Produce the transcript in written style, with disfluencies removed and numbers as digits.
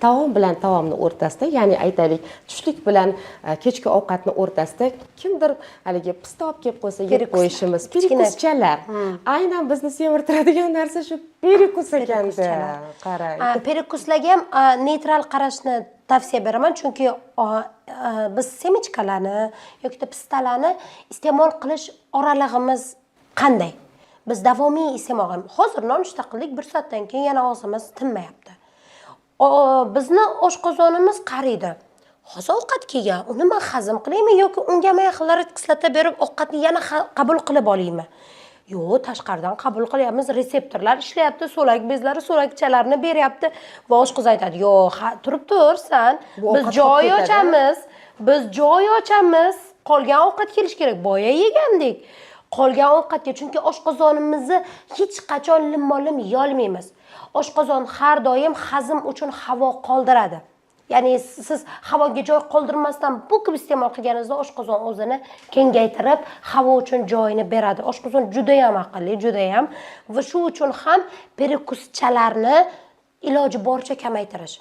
taom bilan taomni o'rtasida, ya'ni aytaylik, tushlik bilan kechki ovqatni o'rtasida kimdir haligi pista olib kelib qo'ysa yeb qo'yishimiz, perikuschalar. Aynan bizni semirtiradigan narsa shu perikus ekanda. Qarang. Perikuslarga ham neytral qarashni tavsiya beraman, chunki biz semichkalarni yoki pistalarni iste'mol qilish oralig'imiz qanday? Biz davomiy iste'mol qilamiz. Hozir nonushta qildik, 1 soatdan keyin yana og'zimiz tinmayapti. Bizni oshqozonimiz qariydi. Hozir ovqat kelgan, uni men hazm qilaymi yoki unga men xlorid kislota berib ovqatni yana qabul qilib olaymi? Yo'q, tashqaridan qabul qilyapmiz, reseptorlar ishlayapti, so'lak bezlari so'lakchalarni beryapti va oshqoz aytadi: "Yo'q, turib tursan, biz joy ochamiz, qolgan ovqat kelish kerak, boya yegandik." Qolgan ovqatga, chunki oshqozonimizni hech qachon limmo-lim yeyolmaymiz. Oshqozon har doim hazm uchun havo qoldiradi. Ya'ni siz havoga joy qoldirmasdan bu kabi iste'mol qilganingizda oshqozon o'zini kengaytirib, havo uchun joyini beradi. Oshqozon juda ham aqlli, juda ham, va shu uchun ham perikuschalarni iloji boricha kamaytirish.